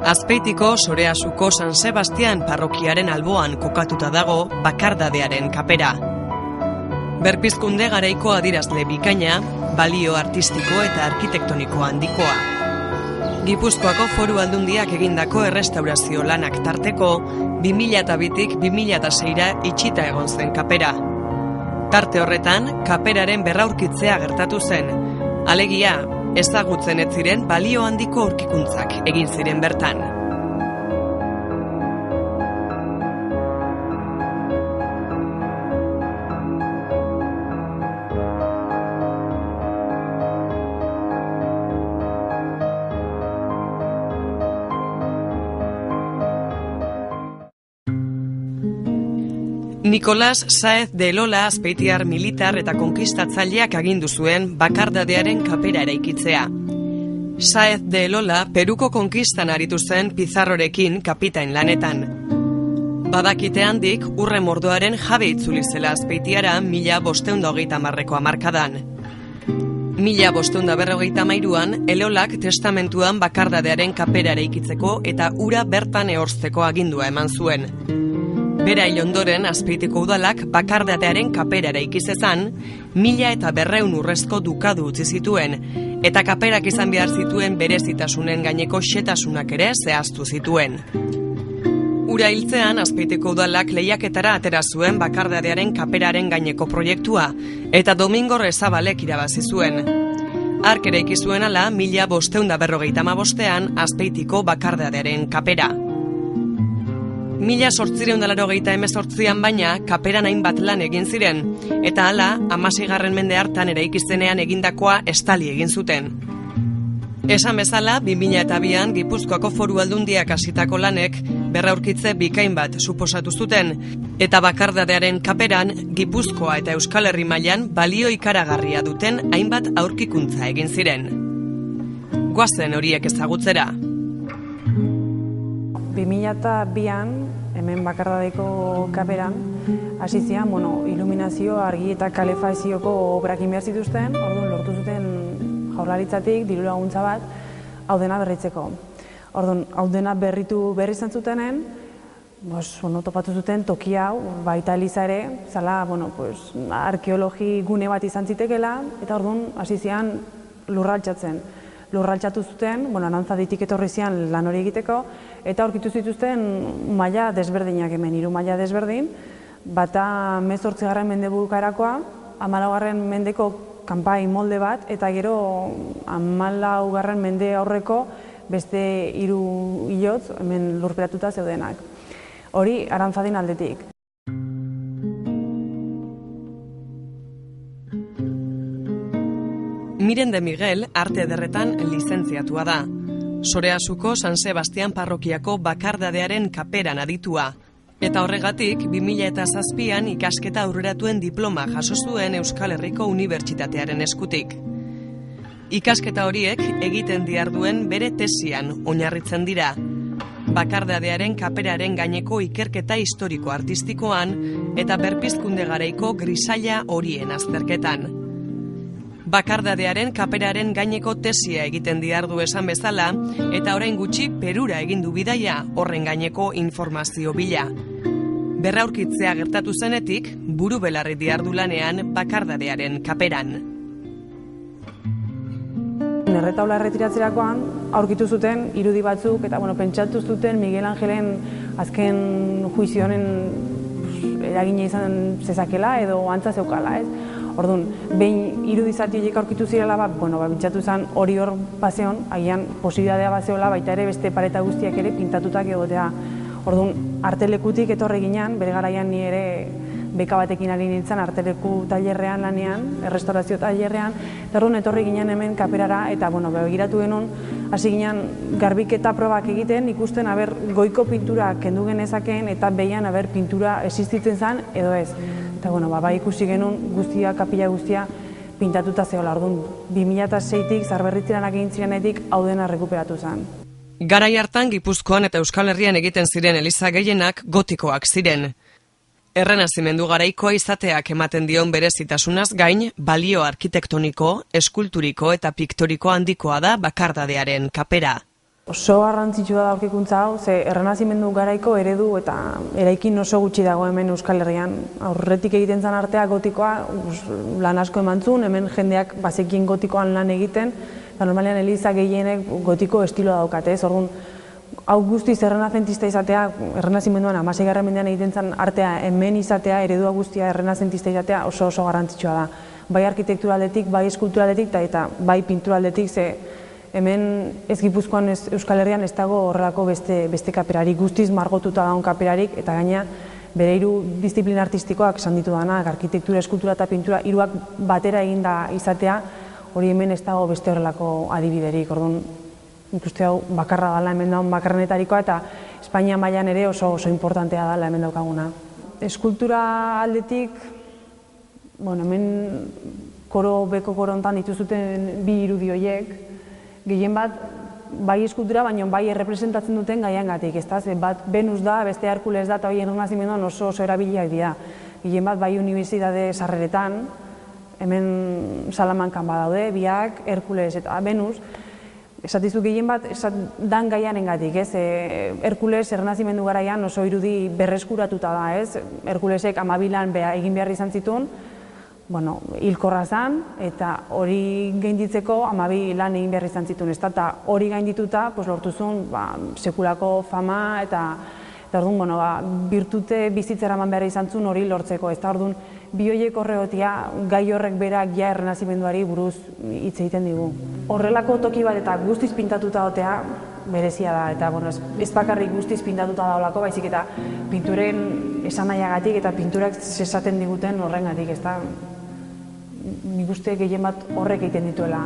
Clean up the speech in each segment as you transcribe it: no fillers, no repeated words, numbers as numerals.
Azpeitiko Soreasuko San Sebastian parrokiaren alboan kokatuta dago Bakardadearen kapera. Berpizkunde garaiko adirazle bikaina, balio artistiko eta arkitektoniko handikoa. Gipuzkoako Foru Aldundiak egindako errestaurazio lanak tarteko 2002tik 2006ra itxita egon zen kapera. Tarte horretan, kaperaren berraurkitzea gertatu zen. Alegia, ezagutzen ez ziren balio handiko aurkikuntzak egin ziren bertan. Nicolás Sáez de Elola azpeitiar militar eta konkistatzaileak agindu zuen Bakardadearen kapera eraikitzea. Sáez de Elola Peruko konkistan aritu zen Pizarrorekin kapitain lanetan. Badakite handik urre mordoaren jabe itzuli zela azpeitiara 1530ko hamarkadan. 1553an Elolak testamentuan Bakardadearen kapera eraikitzeko eta ura bertan ehorzteko agindua eman zuen. Bera hil ondoren Azpeitiko udalak Bakardadearen kapera eraiki zezan, 1200 urrezko dukadu utzi zituen, eta kaperak izan behar zituen berezitasunen gaineko xetasunak ere zehaztu zituen. Ura hiltzean Azpeitiko udalak lehiaketara atera zuen Bakardadearen kaperaren gaineko proiektua, eta Domingo Rezabalek irabazi zuen. Hark eraiki zuen ala 1555an Azpeitiko Bakardadearen kapera. 1888an baina kaperan hainbat lan egin ziren, eta hala 16. mende hartan eraiki zenean egindakoa estali egin zuten. Esan bezala, 2002an Gipuzkoako Foru Aldundiak hasitako lanek berraurkitze bikain bat suposatu zuten, eta Bakardadearen kaperan Gipuzkoa eta Euskal Herri mailan balio ikaragarria duten hainbat aurkikuntza egin ziren. Goazen horiek ezagutzera. 2002an, hemen Bakardadeko kaperan, hasi zian, iluminazio, argi eta kalefazioko obrak behar zituzten, orduan lortu zuten Jaurlaritzatik diru laguntza bat, hau dena berritzeko. Orduan, hau dena berri izan zutenen, topatu zuten toki hau, baita eliza ere, zala, arkeologi gune bat izan zitekela, eta orduan hasi zian lurraltzatzen. Lurraltzatu zuten, Arantzaditik etorri zian lan hori egiteko, eta aurkitu zituzten maila desberdinak hemen, 3 maila desberdin, bata 18. mende bukaerakoa, 14. mendeko kanpai molde bat, eta gero 14. mende aurreko beste 3 hilotz hemen lurperatuta zeudenak. Hori Arantzadin aldetik. Miren de Miguel arte ederretan lizentziatua da. Soreasuko San Sebastian parrokiako Bakardadearen kaperan aditua. Eta horregatik, 2007an ikasketa aurreratuen diploma jaso zuen Euskal Herriko Unibertsitatearen eskutik. Ikasketa horiek egiten diharduen bere tesian oinarritzen dira. Bakardadearen kaperaren gaineko ikerketa historiko-artistikoan eta berpizkunde garaiko grisaila horien azterketan. Bakardadearen kaperaren gaineko tesia egiten dihardu esan bezala, eta orain gutxi Perura egin du bidaia horren gaineko informazio bila. Berraurkitzea gertatu zenetik, buru belarri dihardu lanean Bakardadearen kaperan. Erretaula erretiratzerakoan aurkitu zuten irudi batzuk, eta pentsatu zuten Miguel Angelen azken juizio honen eragina izan zezakela edo antza zeukala, ez? Orduan, behin irudizati horiek aurkitu zirela bintzatu zen hori hor bazeon, agian posibilitatea bazeola, baita ere beste pareta guztiak ere pintatutak egotea. Orduan, artelekutik etorri ginen, bere garaian ni ere beka batekin ari nintzen arteleku tailerrean lanean, errestaurazio tailerrean, eta orduan etorri ginen hemen kaperara, eta begiratu genuen, hasi ginen garbiketa probak egiten, ikusten goiko pintura kendu genezakeen, eta behian pintura existitzen zen edo ez. Eta ikusi genuen guztia, kapila guztia pintatuta zehola. Orduan, 2006tik Zaharberritzean egin zirenetik hau dena rekuperatu zen. Garai hartan Gipuzkoan eta Euskal Herrian egiten ziren eliza gehienak gotikoak ziren. Errenazimendu garaikoa izateak ematen dion berezitasunaz gain, balio arkitektoniko, eskulturiko eta piktoriko handikoa da Bakardadearen kapera. Oso garrantzitsua da aurkikuntza hau, ze errenazimendu garaiko eredu eta eraikin oso gutxi dago hemen Euskal Herrian. Aurretik egiten zen artea gotikoa lan asko eman zuen, hemen jendeak bazekien gotikoan lan egiten, eta normalean eliza gehienek gotiko estiloa daukate, ez? Orduan, hau guztiz errenazentista izatea, errenazimenduan 16. mendean egiten zen artea hemen izatea, eredua guztia errenazentista izatea oso garrantzitsua da. Bai arkitekturaldetik, bai eskulturaldetik eta bai pinturaldetik, ze hemen ez Gipuzkoan, ez Euskal Herrian ez dago horrelako beste kaperarik, guztiz margotuta daun kaperarik, eta gaina bere hiru disiplina artistikoak esan ditu danak, arkitektura, eskultura eta pintura, hiruak batera eginda izatea, hori hemen ez dago beste horrelako adibiderik. Orduan, ikuste hau bakarra dela hemen daun bakarrenetarikoa, eta Espainia mailan ere oso importantea dela hemen daukaguna. Eskultura aldetik, hemen beko korontan dituzuten bi irudi horiek, gehien bat, bai eskultura, baina bai errepresentatzen duten gaiengatik, ezta? Bat Venus da, beste Herkules da, eta hori errenazimenduan oso erabiliak dira. Gehien bat, bai unibertsitate sarreretan, hemen Salamankan badaude, biak, Herkules eta Venus, esatizu gehien bat, dan gaianengatik, ez? Herkules errenazimendu garaian oso irudi berreskuratuta da, ez? Herkulesek 12 lan egin behar izan zituen, hilkorra zen, eta hori gainditzeko 12 lan egin behar izan zituen, eta hori gaindituta lortu zuen sekulako fama, eta orduan, birtute bizitzera eman behar izan zuen hori lortzeko, eta orduan, bi horiek horregotia gai horrek berak ja errenazimenduari buruz hitz egiten digu. Horrelako toki bat eta guztiz pintatuta dotea berezia da, eta ez bakarrik guztiz pintatuta daulako, baizik eta pinturen esanaiagatik eta pinturak esaten diguten horrengatik, ez da, nik uste gehien bat horrek egiten dituela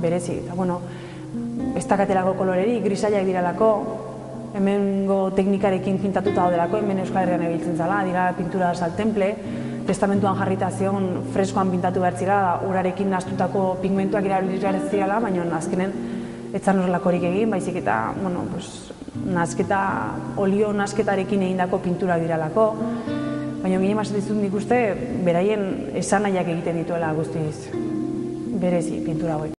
berezi. Eta, ez dakatelako koloreri, grisaiak diralako, hemengo teknikarekin pintatuta daudelako, hemen Euskal Herrian ebiltzen zala, dira pintura da saltemple, testamentuan jarrita zion freskoan pintatu behar zira, urarekin nahastutako pigmentuak erabili behar zirala, baina azkenen ez zan horrelakorik egin, baizik eta, olio nasketarekin egindako pintura diralako, baina gehien basatizut nik uste, beraien esanaiak egiten dituela guztiz berezi pintura hauek.